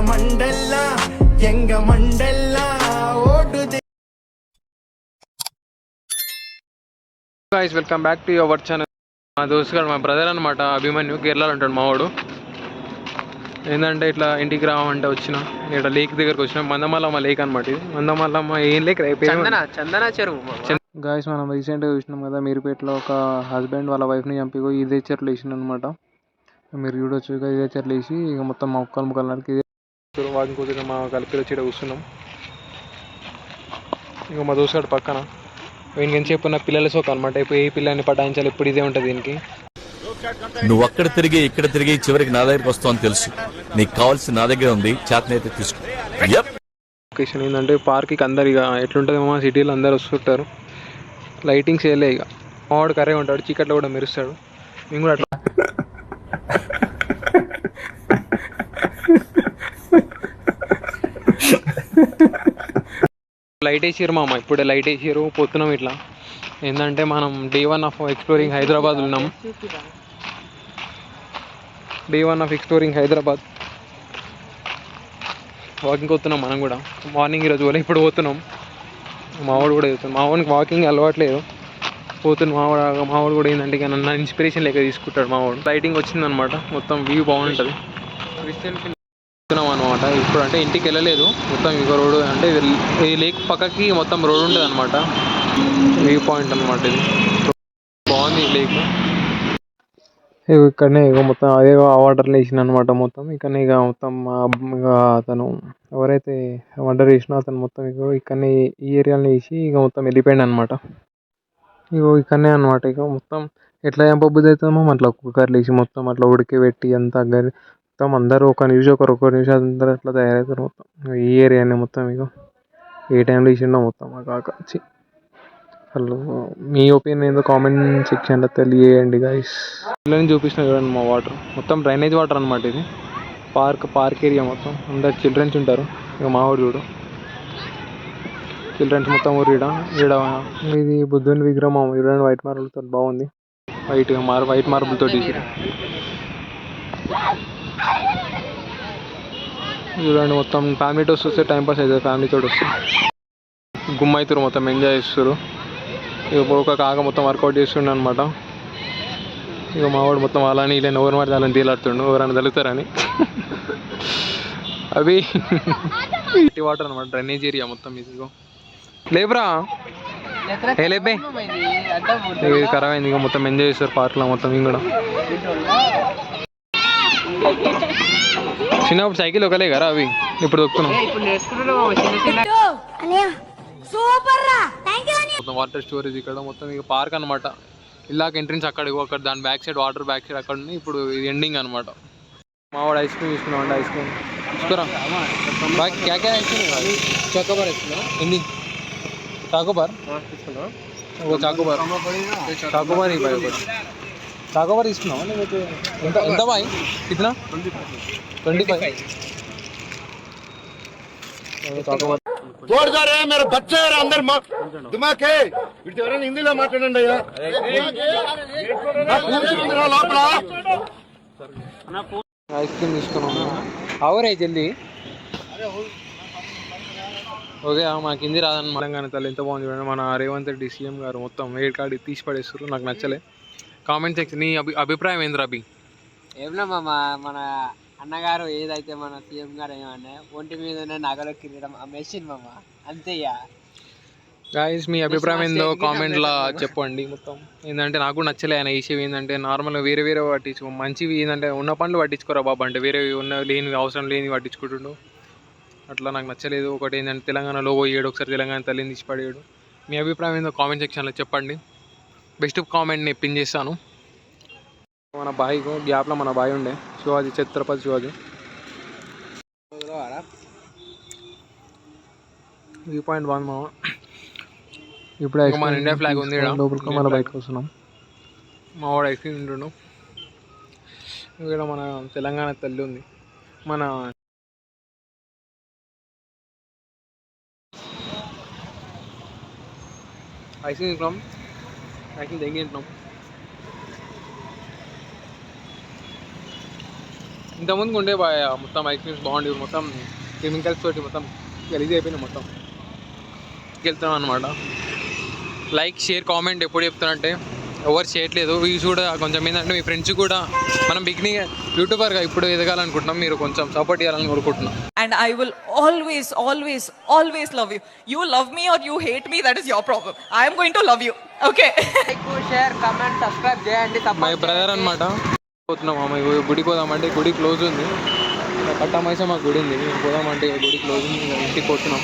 మండల్లా Enga మండల్లా vote guys, welcome back to your channel. మా దోస్తు గారు మా బ్రదర్ అనమాట, అభిమన్యు. కేరళలో ఉంటాడు మా వాడు. ఏంటంటే ఇట్లా ఇంటికి రావంటే వచ్చిన ఇక్కడ లేక్ దగ్గరకు వచ్చిన మందమల్లమ్మ లేక్ అనమాట. ఇది మందమల్లమ్మ ఏం లేక్ చందన చెరువు. గాయస్, మనం రీసెంట్గా చూసినాం కదా మీరుపేటలో ఒక హస్బెండ్ వాళ్ళ వైఫ్ని చంపి ఇదే చెట్లు వేసిన అనమాట. మీరు చూడొచ్చు. ఇదే చెట్లు వేసి ఇక మొత్తం మొక్కలు ముక్కలు నరికి వాకింగ్ కూర్చొని మా కలిపి వచ్చి కూర్చున్నాం. ఇక మా దోస్తు గారు పక్కన వీనికి చెప్పు నా పిల్లల సోక అనమాట. ఇప్పుడు ఏ పిల్లని పటాయించాలి, ఇప్పుడు ఇదే ఉంటుంది దీనికి. నువ్వు అక్కడ తిరిగి ఇక్కడ తిరిగి చివరికి నా దగ్గరికి వస్తావు అని తెలుసు. నీకు కావాల్సిన నా దగ్గర ఉంది, చేతనైతే తీసుకో. లొకేషన్ ఏంటంటే పార్క్కి అందరు ఇక ఎట్లుంటుంది మా సిటీలో అందరు వస్తుంటారు. లైటింగ్స్ వేయలే ఇక. మావాడు కర్రే ఉంటాడు, చీకట్లో కూడా మెరుస్తాడు. మేము కూడా అట్లా లైట్ వేసారు మామ. ఇప్పుడే లైట్ వేసారు, పోతున్నాం ఇట్లా. ఏంటంటే మనం డే 1 ఆఫ్ ఎక్స్ప్లోరింగ్ హైదరాబాద్ ఉన్నాం. Day 1 of exploring Hyderabad. Walking పోతున్నాం మనం కూడా. మార్నింగ్ ఈరోజు పోలే, ఇప్పుడు పోతున్నాం. మావాడు కూడా వెళ్తున్నాం. మావాడికి వాకింగ్ అలవాట్లేదు, పోతున్నాం. మావాడు కూడా ఏంటంటే ఇక నన్ను ఇన్స్పిరేషన్ లెక్క తీసుకుంటాడు మావాడు. లైటింగ్ వచ్చిందనమాట, మొత్తం వ్యూ బాగుంటుంది. అనమాట. ఇప్పుడు అంటే ఇంటికి వెళ్ళలేదు, మొత్తం ఇక రోడ్ అంటే ఈ లేక్ పక్కకి మొత్తం రోడ్ ఉంటుంది అనమాట. వ్యూ పాయింట్ అనమాట ఇది. బాగుంది ఈ లేక్. ఇక్కడనే ఇక మొత్తం అదే వాటర్లో వేసిన అనమాట. మొత్తం ఇక్కడనే ఇక మొత్తం ఇక అతను ఎవరైతే వండర్ వేసినా అతను మొత్తం ఇక ఇక్కడనే ఈ ఏరియాలో వేసి ఇక మొత్తం వెళ్ళిపోయాడు అనమాట. ఇగో ఇక్కడనే అనమాట. ఇక మొత్తం ఎట్లా చంపబుద్ధి అవుతుందో అట్లా కుక్కర్లు వేసి మొత్తం అట్లా ఉడికిపెట్టి అంతా మొత్తం అందరూ ఒక నిమిషం ఒక్క నిమిషం అందరూ అట్లా తయారవుతారు మొత్తం. ఈ ఏరియానే మొత్తం ఇక ఏ టైంలో వేసిండో మొత్తం ఆ కాక అసలు మీ ఒపీనియన్ ఏందో కామెంట్ సెక్షన్లో తెలియజేయండి గైస్. పిల్లల్ని చూపిస్తున్నా చూడండి మా వాటర్ మొత్తం డ్రైనేజ్ వాటర్ అనమాట. ఇది పార్క్ ఏరియా మొత్తం. అందరు చిల్డ్రన్స్ ఉంటారు. ఇక మావాడు చూడు, చిల్డ్రన్స్ మొత్తం ఊరిడ ఈడ. ఇది బుద్ధుని విగ్రహం చూడండి, వైట్ మార్బుల్తో బాగుంది. వైట్ మార్బుల్తో చూడండి. మొత్తం ఫ్యామిలీతో వస్తే టైంపాస్ అవుతుంది. ఫ్యామిలీతో వస్తే గుమ్మవుతారు, మొత్తం ఎంజాయ్ చేస్తారు. ఇక ఒక కాక మొత్తం వర్కౌట్ చేస్తుండే అనమాట. ఇక మావాడు మొత్తం అలాని ఇలా ఎవరు మరి అలాని తీలాడుతుండు, ఎవరైనా తలుగుతారని. అవి వాటర్ అనమాట, డ్రైనేజ్ ఏరియా మొత్తం. ఇది లేబరా లేపే ఖరాబ్ అయింది. ఇక మొత్తం ఎంజాయ్ చేస్తారు పార్క్లో మొత్తం. ఇంక కూడా చిన్నప్పుడు సైకిల్ ఒకలే కదా అవి, ఇప్పుడు దొక్కుతున్నాం. మొత్తం వాటర్ స్టోరేజ్ ఇక్కడ మొత్తం. ఇక పార్క్ అనమాట. ఇలాగ ఎంట్రెన్స్ అక్కడ దాని back side water back side అక్కడ ఉంది. ఇప్పుడు ఇది ఎండింగ్ అనమాట. మావాడు ఐస్ క్రీమ్ తీసుకున్నాం అండి. ఐస్ క్రీమ్ తీసుకురా. క్యా క్యా ఐస్ క్రీమ్? చాకోబార్ వేసుకున్నా. ఎన్ని చాకోబార్ తీసుకున్నా? చాకోబార్ చాకోబార్ తీసుకున్నావా? లేకపోతే ఎంత బాయ్ ఇట్లా 25 చాకోబార్. मेरे बच्चे अंदर दिमाग है हिंदी माట్లాడండి ఐస్ క్రీమ్ తీసుకున్నాము. అవరే జల్దీ. ఓకే, మాకు హిందీ రాదని తెలంగాణ తల్లి ఎంత బాగుంది చూడండి. మన రేవంత్ రెడ్డి సీఎం గారు మొత్తం వేడి కార్డు తీసి పడేస్తారు. నాకు నచ్చలే. కామెంట్ సెక్షన్ నీ అభిప్రాయం ఏంద్రా అభి? ఏమన్నా మన అన్నగారు ఏదైతే మన సీఎం గారు ఏమన్నా ఒంటి మీద నగలు కిరీటం మెషిన్ మామ అంతే. గాయస్, మీ అభిప్రాయం ఏందో కామెంట్లో చెప్పండి. మొత్తం ఏంటంటే నాకు కూడా నచ్చలే ఆయన వేసేవి. ఏంటంటే నార్మల్గా వేరే పట్టించుకో, మంచివి ఏంటంటే ఉన్న పనులు పట్టించుకోరా బాబు. అంటే వేరే లేనివి అవసరం లేనివి పట్టించుకుంటుండు. అట్లా నాకు నచ్చలేదు. ఒకటి ఏంటంటే తెలంగాణ లోగో వేయడు, ఒకసారి తెలంగాణ తల్లిని తీసి పడేయడు. మీ అభిప్రాయం ఏందో కామెంట్ సెక్షన్లో చెప్పండి. బెస్ట్ కామెంట్ని పిన్ చేస్తాను. మన బాయ్ గ్యాప్లో మన బాయ్ ఉండే శివాజీ, ఛత్రపతి శివాజీ. వ్యూ పాయింట్ బాగుంది మామ. ఇప్పుడు మన ఇండియా ఫ్లాగ్ ఉంది లోపలికి. మన బయటకు వస్తున్నాం. మా వాడు ఐస్ క్రీమ్ తింటుండు. ఇక్కడ మన తెలంగాణ తల్లి ఉంది. మన ఐస్ క్రీమ్ తింటున్నాం. ఐస్ క్రీమ్ దెంగి తింటున్నాం. ఇంతకుముందు ఉండే మొత్తం ఐస్ క్రీమ్స్ బాగుండేవి, మొత్తం కెమికల్స్ తోటి మొత్తం గలీజ్ అయిపోయినాయి, మొత్తం వెళ్తున్నాం అనమాట. లైక్ షేర్ కామెంట్ ఎప్పుడు చెప్తానంటే ఎవరు చేయట్లేదు. వ్యూస్ కూడా కొంచెం ఏంటంటే మీ ఫ్రెండ్స్ కూడా మనం బిగినింగ్ యూట్యూబర్గా ఇప్పుడు ఎదగాలనుకుంటున్నాం, మీరు కొంచెం సపోర్ట్ చేయాలని కోరుకుంటున్నాం. And I will always, always, always love you. You love me or you hate me, that is your problem. I am going to love you. Okay. Like share comment subscribe చేయండి. My brother అనమాట. పోతున్నాం అమ్మ, గుడికి పోదామంటే గుడి close ఉంది. కట్టమైసా మాకు గుడి ఉంది, పోదామంటే గుడి క్లోజ్ ఉంది, ఇంటికి పోతున్నాం.